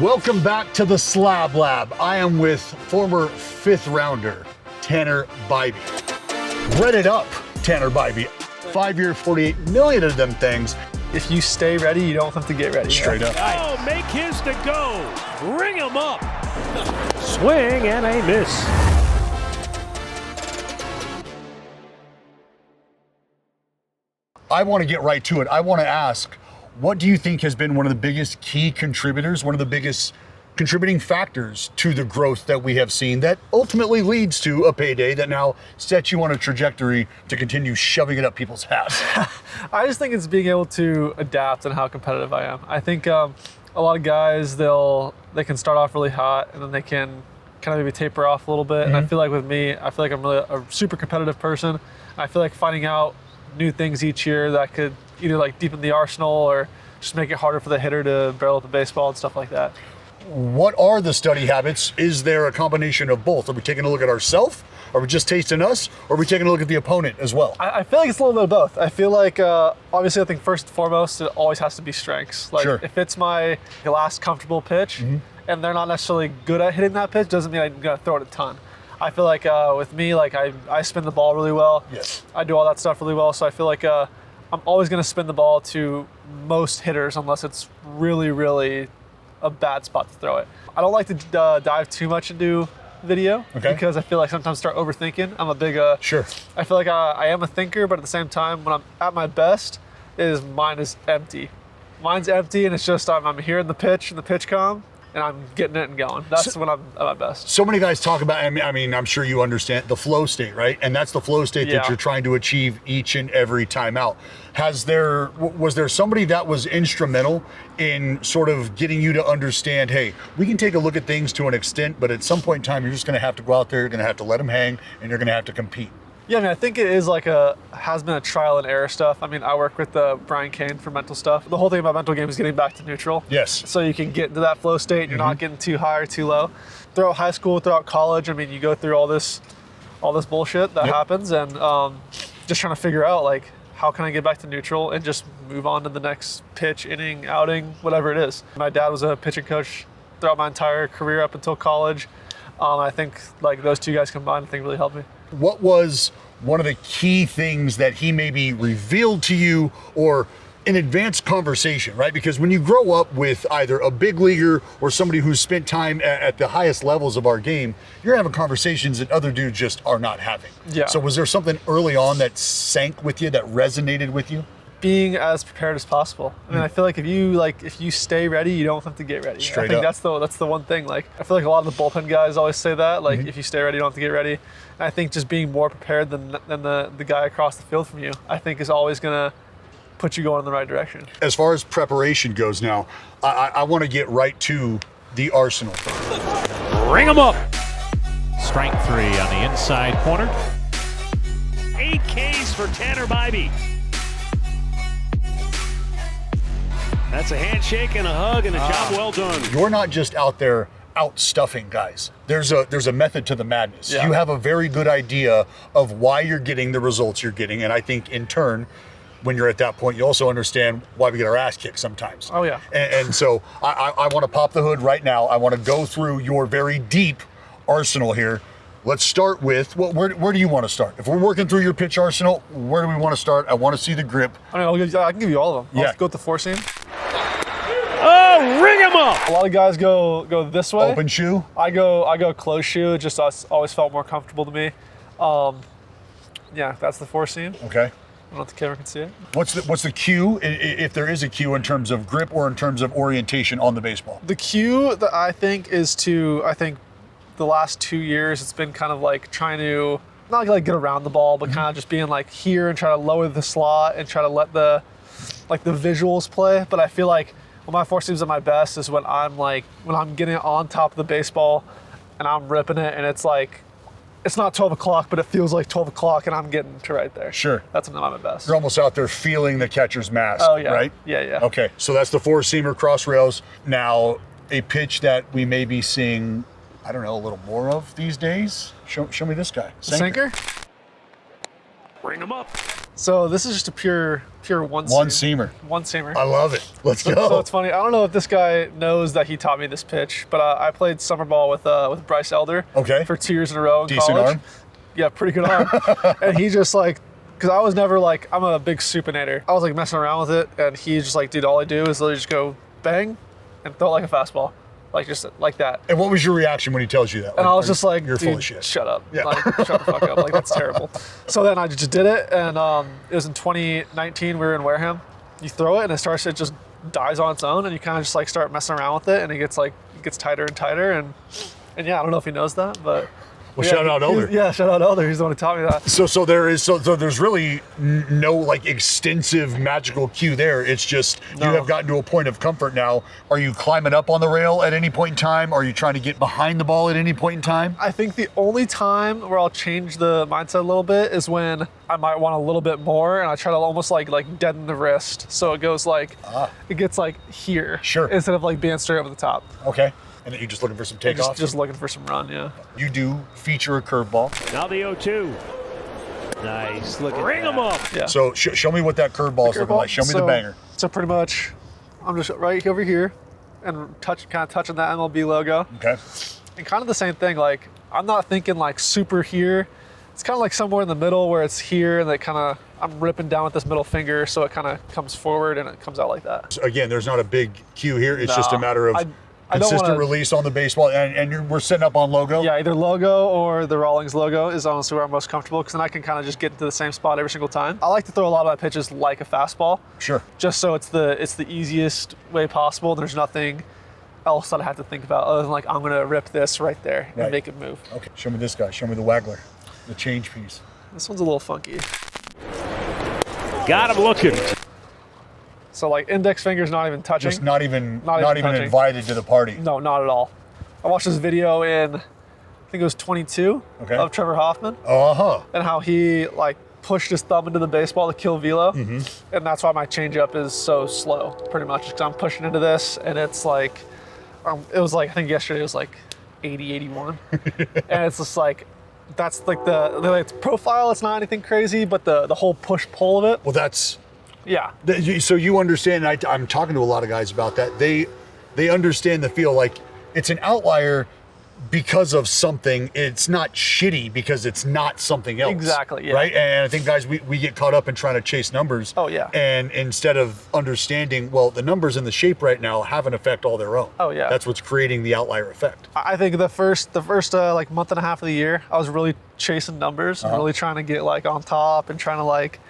Welcome back to the Slab Lab. I am with former 5th rounder, Tanner Bibee. Read it up, Tanner Bibee. 5-year, $48 million of them things. If you stay ready, you don't have to get ready. Straight up. Oh, make his to go. Bring him up. Swing and a miss. I want to get right to it. I want to ask, what do you think has been one of the biggest key contributors, one of the biggest contributing factors to the growth that we have seen that ultimately leads to a payday that now sets you on a trajectory to continue shoving it up people's ass? I just think it's being able to adapt and how competitive I am. I think a lot of guys, they can start off really hot and then they can kind of maybe taper off a little bit. And I feel like with me, I feel like I'm really a super competitive person. I feel like finding out new things each year that could either like deepen the arsenal or just make it harder for the hitter to barrel at the baseball and stuff like that. What are the study habits? Is there a combination of both? Are we taking a look at ourselves? Are we just tasting us? Or are we taking a look at the opponent as well? I feel like it's a little bit of both. I feel like, obviously, I think first and foremost, it always has to be strengths. Like, Sure. if it's my last comfortable pitch and they're not necessarily good at hitting that pitch, doesn't mean I'm going to throw it a ton. I feel like with me, like I spin the ball really well. Yes. I do all that stuff really well. So I feel like I'm always going to spin the ball to most hitters unless it's really, really a bad spot to throw it. I don't like to dive too much into video because I feel like sometimes I start overthinking. I'm a big Sure. I feel like I am a thinker, but at the same time, when I'm at my best, mine is empty. Mine's empty, and it's just I'm hearing the pitch and the pitch come, and I'm getting it and going. That's when I'm at my best. So many guys talk about, I mean, I'm sure you understand the flow state, right? And that's the flow state that Yeah. you're trying to achieve each and every time out. Was there somebody that was instrumental in sort of getting you to understand, hey, we can take a look at things to an extent, but at some point in time, you're just going to have to go out there, you're going to have to let them hang, and you're going to have to compete. Yeah, I mean, I think it is has been a trial and error stuff. I mean, I work with Brian Kane for mental stuff. The whole thing about mental game is getting back to neutral. Yes. So you can get into that flow state and you're not getting too high or too low. Throughout high school, throughout college, I mean, you go through all this bullshit that happens and just trying to figure out, like, how can I get back to neutral and just move on to the next pitch, inning, outing, whatever it is. My dad was a pitching coach throughout my entire career up until college. I think, like, those two guys combined, I think really helped me. What was one of the key things that he maybe revealed to you or in advanced conversation, right? Because when you grow up with either a big leaguer or somebody who's spent time at the highest levels of our game, you're having conversations that other dudes just are not having. Yeah. So was there something early on that sank with you, that resonated with you? Being as prepared as possible. I mean, I feel like if you stay ready, you don't have to get ready. Straight I think up. that's the one thing. Like, I feel like a lot of the bullpen guys always say that. Like, if you stay ready, you don't have to get ready. And I think just being more prepared than the guy across the field from you, I think is always gonna put you going in the right direction. As far as preparation goes now, I want to get right to the arsenal. Bring him up. Strike 3 on the inside corner. 8 Ks for Tanner Bibee. That's a handshake and a hug and a job well done. You're not just out there out-stuffing guys. There's a method to the madness. Yeah. You have a very good idea of why you're getting the results you're getting, and I think in turn, when you're at that point, you also understand why we get our ass kicked sometimes. Oh, yeah. And so I want to pop the hood right now. I want to go through your very deep arsenal here. Let's start with, where do you want to start? If we're working through your pitch arsenal, where do we want to start? I want to see the grip. I mean, I can give you all of them. Yeah. I'll go with the four seam. Oh, ring him up. A lot of guys go this way. Open shoe. I go closed shoe. It just always felt more comfortable to me. Yeah, that's the four seam. Okay. I don't know if the camera can see it. What's the cue, if there is a cue, in terms of grip or in terms of orientation on the baseball? The cue that I think is the last 2 years, it's been kind of like trying to, not like get around the ball, but kind of just being like here and try to lower the slot and try to let the visuals play. But I feel like when my four seam's at my best is when I'm getting on top of the baseball and I'm ripping it and it's like, it's not 12 o'clock, but it feels like 12 o'clock and I'm getting to right there. Sure. That's when I'm at my best. You're almost out there feeling the catcher's mask, Oh, yeah. right? Yeah. Okay, so that's the four-seamer cross rails. Now, a pitch that we may be seeing, I don't know, a little more of these days. Show me this guy. Sinker? Bring him up. So this is just a pure one seamer. One seamer. I love it. Let's go. So it's funny. I don't know if this guy knows that he taught me this pitch, but I played summer ball with Bryce Elder. Okay. For 2 years in a row in Decent college. arm? Yeah, pretty good arm. And he just like, because I was never like, I'm a big supinator. I was like messing around with it, and he's just like, dude, all I do is literally just go bang and throw it like a fastball. Like just like that. And what was your reaction when he tells you that? And I was just like, you're dude, full of shit. Shut up. Yeah. Like, shut the fuck up. Like, that's terrible. So then I just did it, and it was in 2019. We were in Wareham. You throw it, and it just dies on its own, and you kind of just like start messing around with it, and it gets tighter and tighter, and yeah, I don't know if he knows that, but. Well, yeah, shout out Elder. Yeah, shout out Elder. He's the one who taught me that. So there's really no like extensive magical cue there. It's just you have gotten to a point of comfort now. Are you climbing up on the rail at any point in time? Are you trying to get behind the ball at any point in time? I think the only time where I'll change the mindset a little bit is when I might want a little bit more, and I try to almost like deaden the wrist, so it goes like it gets like here, Sure, instead of like being straight over the top. Okay. And you're just looking for some takeoffs? Just looking for some run, yeah. You do feature a curveball. Now the 0-2. Nice. Look at Ring them up. Yeah. So show me what that curveball is looking like. Show me the banger. So pretty much, I'm just right over here and kind of touching that MLB logo. Okay. And kind of the same thing, like I'm not thinking like super here. It's kind of like somewhere in the middle where it's here, and I'm ripping down with this middle finger, so it kind of comes forward and it comes out like that. So again, there's not a big cue here. It's just a matter of consistent release on the baseball, and we're setting up on logo. Yeah, either logo or the Rawlings logo is honestly where I'm most comfortable, because then I can kind of just get into the same spot every single time. I like to throw a lot of my pitches like a fastball. Sure. Just so it's the easiest way possible. There's nothing else that I have to think about other than like I'm gonna rip this right there and make it move. Okay. Show me this guy. Show me the waggler, the change piece. This one's a little funky. Got him looking. So like index finger's not even touching. Just not even touching. invited to the party. No, not at all. I watched this video in, I think it was 22, of Trevor Hoffman. And how he like pushed his thumb into the baseball to kill velo. And that's why my changeup is so slow, pretty much, because I'm pushing into this, and it's like, it was like, I think yesterday it was like 80, 81. And it's just like, that's like the profile, it's not anything crazy, but the whole push-pull of it. Well, that's... Yeah. So you understand, I'm talking to a lot of guys about that. They understand the feel, like it's an outlier because of something. It's not shitty because it's not something else. Exactly, yeah. Right? And I think guys, we get caught up in trying to chase numbers. Oh, yeah. And instead of understanding, well, the numbers and the shape right now have an effect all their own. Oh, yeah. That's what's creating the outlier effect. I think the first like month and a half of the year, I was really chasing numbers, and really trying to get like on top and trying to like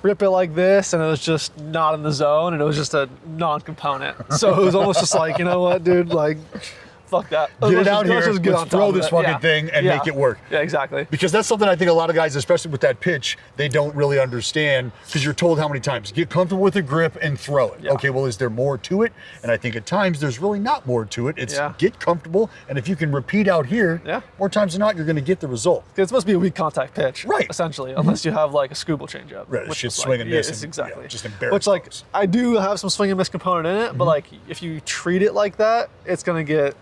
rip it like this, and it was just not in the zone, and it was just a non-component. So it was almost just like, you know what, dude, like, fuck that. Get it out here, let's throw this fucking thing and make it work. Yeah, exactly. Because that's something I think a lot of guys, especially with that pitch, they don't really understand, because you're told how many times, get comfortable with the grip and throw it. Yeah. Okay, well, is there more to it? And I think at times there's really not more to it. It's get comfortable, and if you can repeat out here, more times than not, you're going to get the result. It's supposed to be a weak contact pitch, right? Essentially, unless you have like a scuba changeup. Right, which just is swing like, and miss. Yes, exactly. Just embarrass Which like, folks. I do have some swing and miss component in it, but like, if you treat it like that, it's going to get,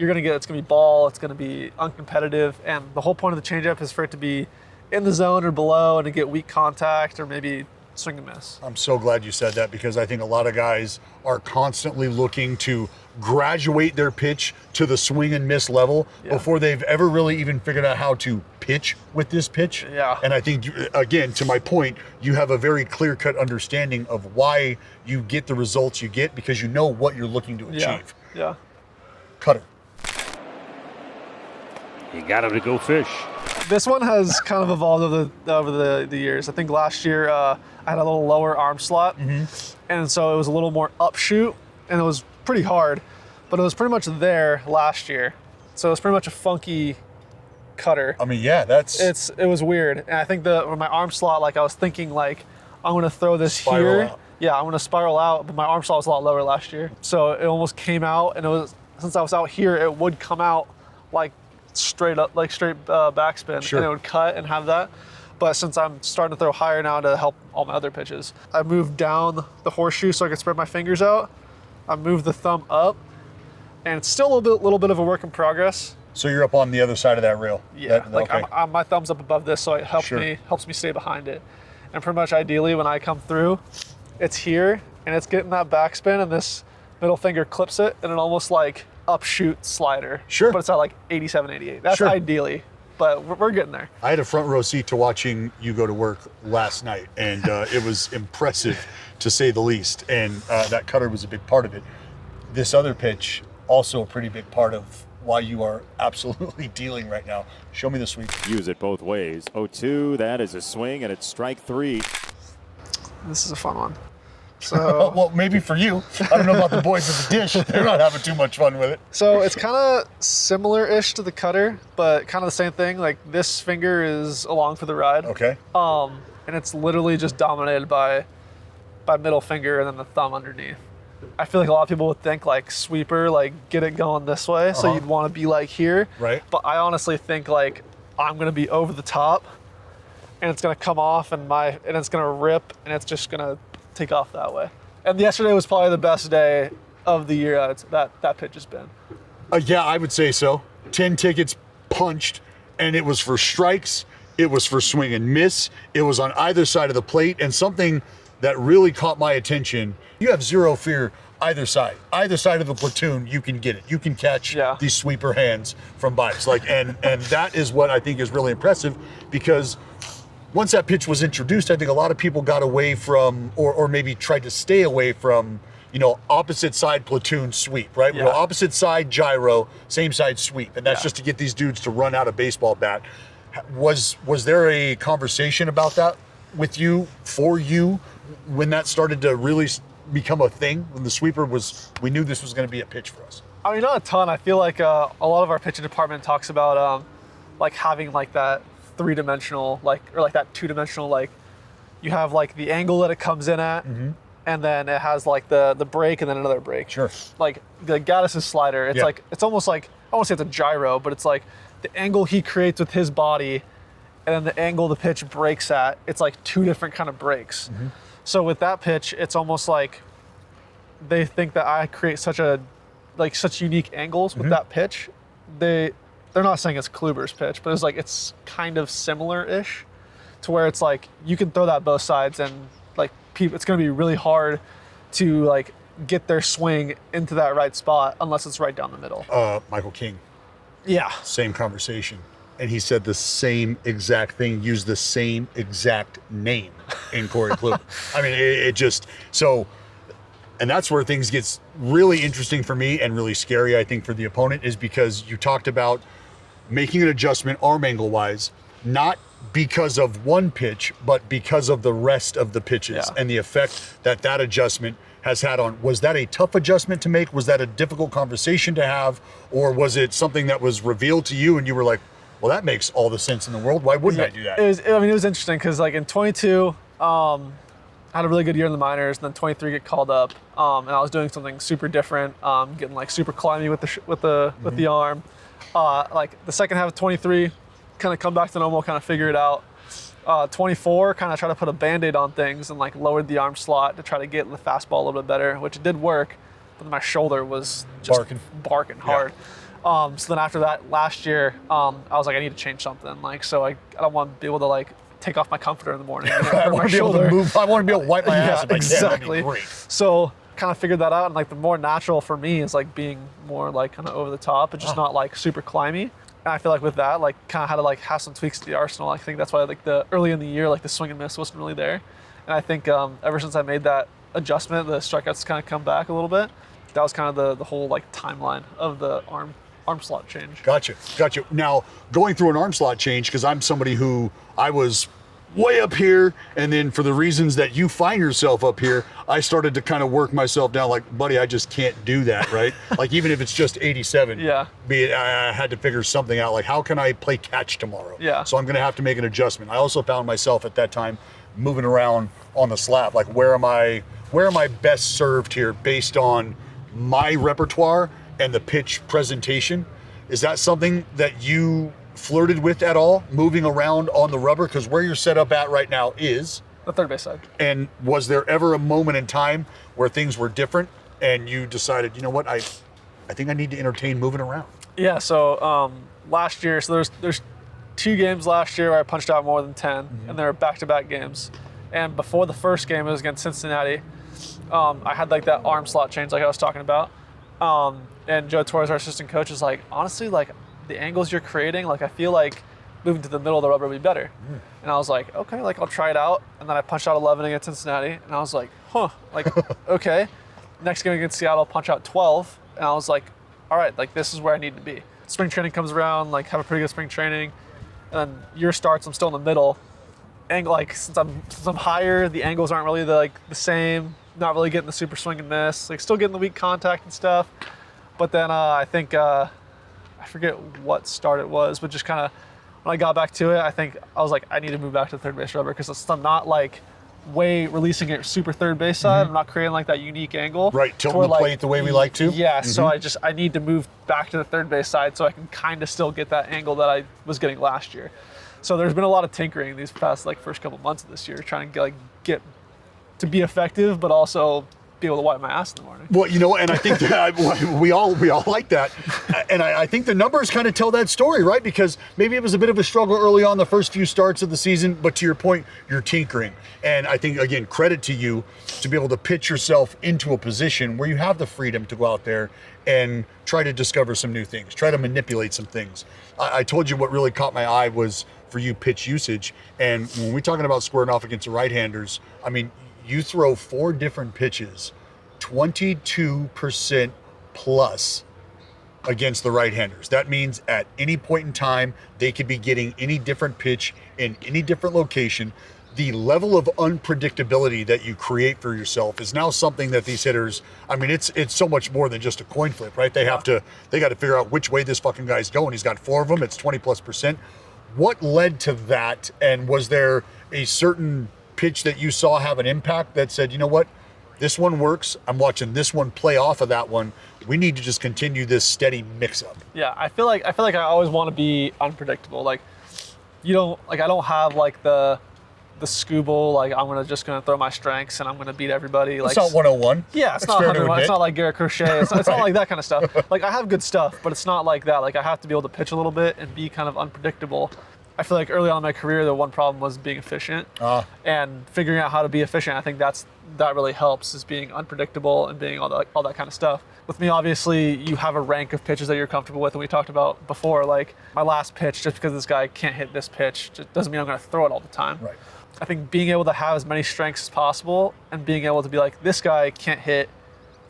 it's going to be ball, it's going to be uncompetitive, and the whole point of the changeup is for it to be in the zone or below and to get weak contact or maybe swing and miss. I'm so glad you said that, because I think a lot of guys are constantly looking to graduate their pitch to the swing and miss level before they've ever really even figured out how to pitch with this pitch. Yeah. And I think, again, to my point, you have a very clear-cut understanding of why you get the results you get, because you know what you're looking to achieve. Yeah. Cutter. You got him to go fish. This one has kind of evolved over the years. I think last year I had a little lower arm slot, and so it was a little more upshoot, and it was pretty hard, but it was pretty much there last year. So it was pretty much a funky cutter. I mean, yeah, it was weird, and I think with my arm slot, like I was thinking like I'm gonna throw this spiral here. Out. Yeah, I'm gonna spiral out, but my arm slot was a lot lower last year, so it almost came out, and it was, since I was out here, it would come out like straight up, like straight backspin, and it would cut and have that. But since I'm starting to throw higher now to help all my other pitches, I moved down the horseshoe so I could spread my fingers out. I moved the thumb up, and it's still a little bit of a work in progress. So you're up on the other side of that rail. Yeah, my thumb's up above this, so it helps me stay behind it. And pretty much ideally when I come through, it's here and it's getting that backspin and this middle finger clips it and it almost like upshoot slider. Sure. But it's at like 87, 88. That's Sure. ideally, but we're getting there. I had a front row seat to watching you go to work last night, and it was impressive to say the least. And that cutter was a big part of it. This other pitch, also a pretty big part of why you are absolutely dealing right now. Show me the sweep. Use it both ways. 0-2, that is a swing, and it's strike 3. This is a fun one. So, Well, maybe for you. I don't know about the boys at the dish. They're not having too much fun with it. so it's kind of similar-ish to the cutter, but kind of the same thing. Like this finger is along for the ride. Okay. And it's literally just dominated by middle finger and then the thumb underneath. I feel like a lot of people would think like sweeper, like get it going this way, so you'd want to be like here. Right. But I honestly think like I'm gonna be over the top, and it's gonna come off, and it's gonna rip, and it's just gonna take off that way. And yesterday was probably the best day of the year that pitch has been. Yeah, I would say so. 10 tickets punched, and it was for strikes. It was for swing and miss. It was on either side of the plate, and something that really caught my attention. You have zero fear either side. Either side of the platoon, you can get it. You can catch these sweeper hands from Bryce. And that is what I think is really impressive, because once that pitch was introduced, I think a lot of people got away from, or maybe tried to stay away from, opposite side platoon sweep, right? Yeah. Well, opposite side gyro, same side sweep. And that's just to get these dudes to run out a baseball bat. Was there a conversation about that with you, for you, when that started to really become a thing? When the sweeper we knew this was going to be a pitch for us? I mean, not a ton. I feel like a lot of our pitching department talks about like having like that 3-dimensional, or like that 2-dimensional, like you have like the angle that it comes in at, and then it has like the break and then another break. Sure. Like the Gaddis's slider, it's like, it's almost like, I won't say it's a gyro, but it's like the angle he creates with his body and then the angle the pitch breaks at, it's like 2 different kind of breaks. So with that pitch, it's almost like they think that I create such unique angles with that pitch. They're not saying it's Kluber's pitch, but it's kind of similar-ish to where it's like you can throw that both sides, and like it's going to be really hard to like get their swing into that right spot unless it's right down the middle. Michael King, Yeah. same conversation. And he said the same exact thing, used the same exact name in Corey Kluber. I mean, it just, so, and that's where things gets really interesting for me and really scary, I think, for the opponent, is because you talked about making an adjustment arm angle wise, not because of one pitch, but because of the rest of the pitches and the effect that adjustment has had on. Was that a tough adjustment to make? Was that a difficult conversation to have? Or was it something that was revealed to you and you were like, well, that makes all the sense in the world. Why wouldn't I do that? It was interesting because like in 22, I had a really good year in the minors, and then 23 get called up, and I was doing something super different, getting like super climby with the arm. Like the second half of 23, kind of come back to normal, kind of figure it out. 24, kind of try to put a Band-Aid on things and like lowered the arm slot to try to get the fastball a little bit better, which it did work, but then my shoulder was just barking hard. So then after that, last year, I was like, I need to change something. Like, so I don't want to be able to like take off my comforter in the morning. I want to be able to move. I want to be able to wipe my ass if I can. That'd be great. So kind of figured that out, and like the more natural for me is like being more like kind of over the top and just not like super climby. And I feel like with that, like kind of had to like have some tweaks to the arsenal. I think that's why like the early in the year, like the swing and miss wasn't really there. And I think ever since I made that adjustment, the strikeouts kind of come back a little bit. That was kind of the whole like timeline of the arm slot change. Gotcha. Now, going through an arm slot change, because I'm somebody who I was way up here, and then for the reasons that you find yourself up here, I started to kind of work myself down like, buddy, I just can't do that, right? Like even if it's just 87, I had to figure something out, like how can I play catch tomorrow? So I'm gonna have to make an adjustment. I also found myself at that time moving around on the slab, like where am I best served here based on my repertoire and the pitch presentation? Is that something that you flirted with at all, moving around on the rubber? Because where you're set up at right now is the third base side. And was there ever a moment in time where things were different and you decided, you know what, I think I need to entertain moving around? Yeah, so last year, so there's 2 games last year where I punched out more than 10, and they were back-to-back games. And before the first game, it was against Cincinnati. I had like that arm slot change like I was talking about. And Joe Torres, our assistant coach, is like, honestly, like the angles you're creating, like I feel like moving to the middle of the rubber would be better. And I was like, okay, like I'll try it out. And then I punched out 11 against Cincinnati, and I was like, huh, like, okay. Next game against Seattle, punch out 12. And I was like, all right, like this is where I need to be. Spring training comes around, like have a pretty good spring training. And then year starts, I'm still in the middle. Angle, like since I'm higher, the angles aren't really the same. Not really getting the super swing and miss. Like still getting the weak contact and stuff. But then I think, I forget what start it was, but just kind of, when I got back to it, I think I was like, I need to move back to third base rubber because I'm not like releasing it super third base side. I'm not creating like that unique angle. Right, tilting the plate the way we like to. Yeah, so I need to move back to the third base side so I can kind of still get that angle that I was getting last year. So there's been a lot of tinkering these past like first couple months of this year, trying to get to be effective, but also be able to wipe my ass in the morning. Well, you know, and I think that we all like that. And I think the numbers kind of tell that story, right? Because maybe it was a bit of a struggle early on the first few starts of the season, but to your point, you're tinkering. And I think, again, credit to you to be able to pitch yourself into a position where you have the freedom to go out there and try to discover some new things, try to manipulate some things. I told you what really caught my eye was for you pitch usage. And when we're talking about squaring off against the right-handers, I mean, you throw 4 different pitches, 22% plus against the right-handers. That means at any point in time, they could be getting any different pitch in any different location. The level of unpredictability that you create for yourself is now something that these hitters, I mean, it's so much more than just a coin flip, right? They got to figure out which way this fucking guy's going. He's got 4 of them. It's 20+%. What led to that? And was there a certain pitch that you saw have an impact that said, you know what, this one works, I'm watching this one play off of that one, we need to just continue this steady mix-up? Yeah, I feel like I always want to be unpredictable. Like, I don't have like the Scooble, like I'm just gonna throw my strengths and I'm gonna beat everybody. Like, it's not 101. Yeah, it's not 101. It's not like Garrett Crochet. It's not like that kind of stuff. Like I have good stuff, but it's not like that. Like I have to be able to pitch a little bit and be kind of unpredictable. I feel like early on in my career, the one problem was being efficient and figuring out how to be efficient. I think that really helps, is being unpredictable and being all that kind of stuff. With me, obviously, you have a rank of pitches that you're comfortable with, and we talked about before, like my last pitch, just because this guy can't hit this pitch, just doesn't mean I'm going to throw it all the time. Right. I think being able to have as many strengths as possible and being able to be like, this guy can't hit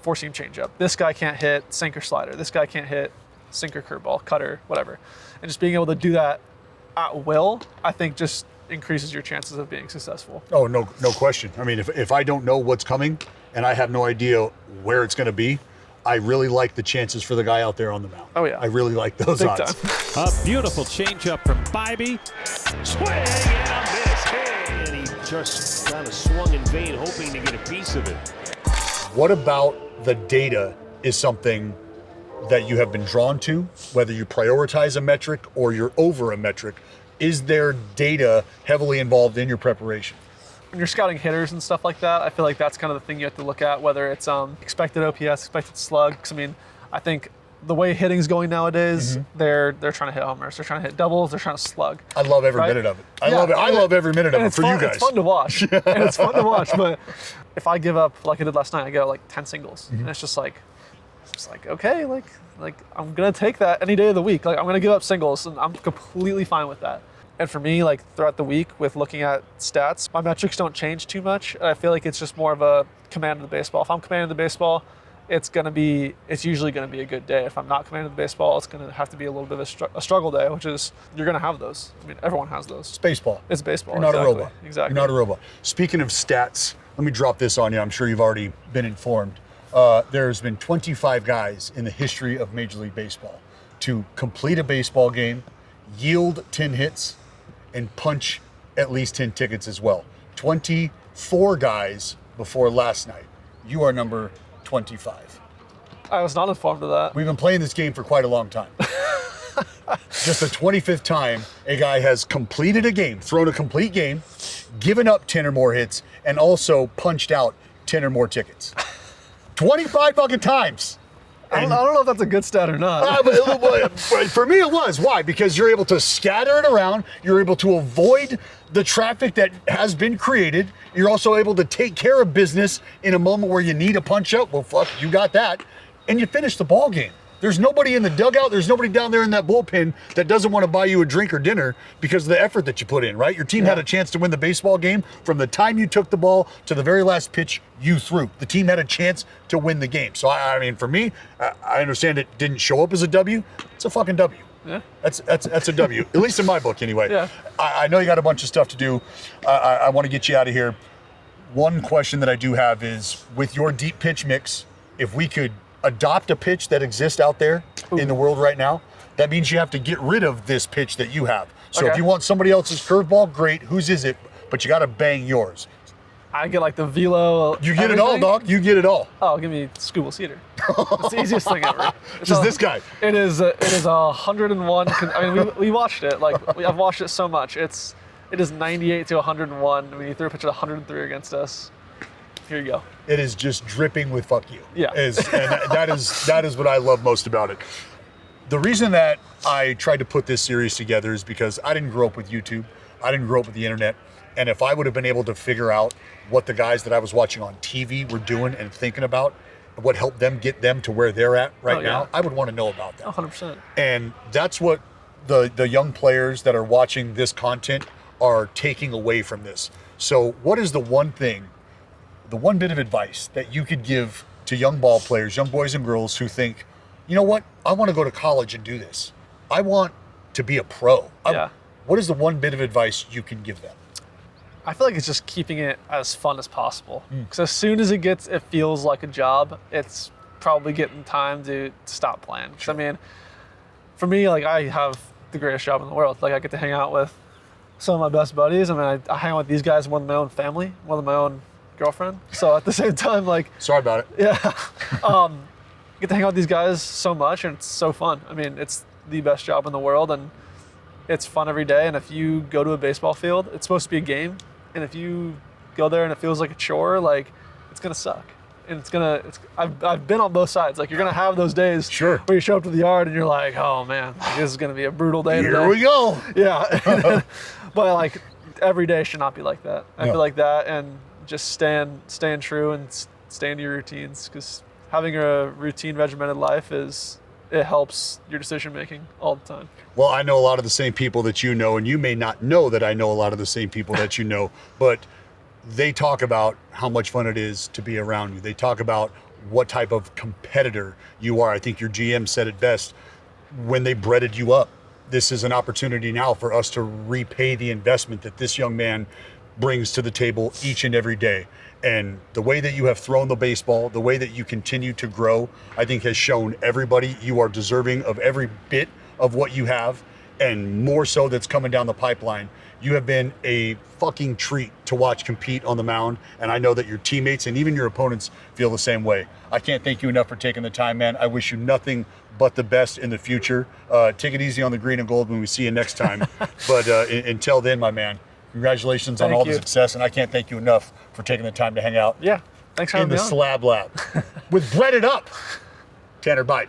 four-seam changeup. This guy can't hit sinker slider. This guy can't hit sinker curveball, cutter, whatever. And just being able to do that at will, I think just increases your chances of being successful. Oh, no question. I mean, if I don't know what's coming and I have no idea where it's going to be, I really like the chances for the guy out there on the mound. Oh, yeah. I really like those Big odds. time. A beautiful changeup from Bibee. Swing and a miss. And he just kind of swung in vain, hoping to get a piece of it. What about the data is something that you have been drawn to, whether you prioritize a metric or you're over a metric? Is there data heavily involved in your preparation? When you're scouting hitters and stuff like that, I feel like that's kind of the thing you have to look at, whether it's expected OPS, expected slug. 'Cause I mean, I think the way hitting's going nowadays, they're trying to hit homers, they're trying to hit doubles, they're trying to slug. I love every minute of it. I love every minute of it for you guys. It's fun to watch. And it's fun to watch, but if I give up like I did last night, I go like 10 singles. And it's just like okay, like I'm gonna take that any day of the week. Like I'm gonna give up singles, and I'm completely fine with that. And for me, like throughout the week with looking at stats, my metrics don't change too much. I feel like it's just more of a command of the baseball. If I'm commanding the baseball, it's usually gonna be a good day. If I'm not commanding the baseball, it's gonna have to be a little bit of a struggle day, which is, you're gonna have those. I mean, everyone has those. It's baseball. It's baseball. You're not a robot. Exactly. You're not a robot. Speaking of stats, let me drop this on you. I'm sure you've already been informed. There's been 25 guys in the history of Major League Baseball to complete a baseball game, yield 10 hits, and punch at least 10 tickets as well. 24 guys before last night. You are number 25. I was not informed of that. We've been playing this game for quite a long time. Just the 25th time a guy has completed a game, thrown a complete game, given up 10 or more hits, and also punched out 10 or more tickets. 25 fucking times. I don't know if that's a good stat or not. But for me, it was. Why? Because you're able to scatter it around. You're able to avoid the traffic that has been created. You're also able to take care of business in a moment where you need a punch up. Well, fuck, you got that. And you finish the ball game. There's nobody in the dugout. There's nobody down there in that bullpen that doesn't want to buy you a drink or dinner because of the effort that you put in, right? Your team had a chance to win the baseball game from the time you took the ball to the very last pitch you threw. The team had a chance to win the game. So, I mean, for me, I understand it didn't show up as a W. It's a fucking W. Yeah. That's a W, at least in my book anyway. Yeah. I know you got a bunch of stuff to do. I want to get you out of here. One question that I do have is, with your deep pitch mix, if we could adopt a pitch that exists out there in the world right now, that means you have to get rid of this pitch that you have. So if you want somebody else's curveball, great. Whose is it? But you got to bang yours. I get like the velo. You get it all, dog. You get it all. Oh, give me Scuba Cedar. It's the easiest thing ever. Just this guy. It is 101. I mean, we watched it. I've watched it so much. It is 98 to 101. When you threw a pitch at 103 against us. Here you go. It is just dripping with fuck you. Yeah. And that is what I love most about it. The reason that I tried to put this series together is because I didn't grow up with YouTube. I didn't grow up with the internet. And if I would have been able to figure out what the guys that I was watching on TV were doing and thinking about, what helped them get them to where they're at right now, I would want to know about that. 100%. And that's what the young players that are watching this content are taking away from this. So what is the one bit of advice that you could give to young ball players, young boys and girls who think, you know what, I want to go to college and do this. I want to be a pro. What is the one bit of advice you can give them? I feel like it's just keeping it as fun as possible. Because as soon as it feels like a job, it's probably getting time to stop playing. Sure. I mean, for me, like, I have the greatest job in the world. Like, I get to hang out with some of my best buddies. I mean, I hang out with these guys more than my own family, more than my own girlfriend. So at the same time, like, sorry about it. Yeah. Get to hang out with these guys so much, and it's so fun. I mean, it's the best job in the world, and it's fun every day. And if you go to a baseball field, it's supposed to be a game. And if you go there and it feels like a chore, like, it's gonna suck. And I've been on both sides. Like, you're gonna have those days where you show up to the yard and you're like, oh man, this is gonna be a brutal day today. Here we go. Yeah. But like, every day should not be like that. I feel like that, and just staying true and staying to your routines, because having a routine, regimented life it helps your decision making all the time. Well, I know a lot of the same people that you know, and you may not know that I know a lot of the same people that you know, but they talk about how much fun it is to be around you. They talk about what type of competitor you are. I think your GM said it best when they breaded you up. This is an opportunity now for us to repay the investment that this young man brings to the table each and every day. And the way that you have thrown the baseball, the way that you continue to grow, I think has shown everybody you are deserving of every bit of what you have, and more so that's coming down the pipeline. You have been a fucking treat to watch compete on the mound, and I know that your teammates and even your opponents feel the same way. I can't thank you enough for taking the time, man. I wish you nothing but the best in the future. Take it easy on the green and gold when we see you next time. But until then, my man, congratulations on all the success, and I can't thank you enough for taking the time to hang out thanks for in having me the on. Slab Lab with Breaded Up, Tanner Bibee.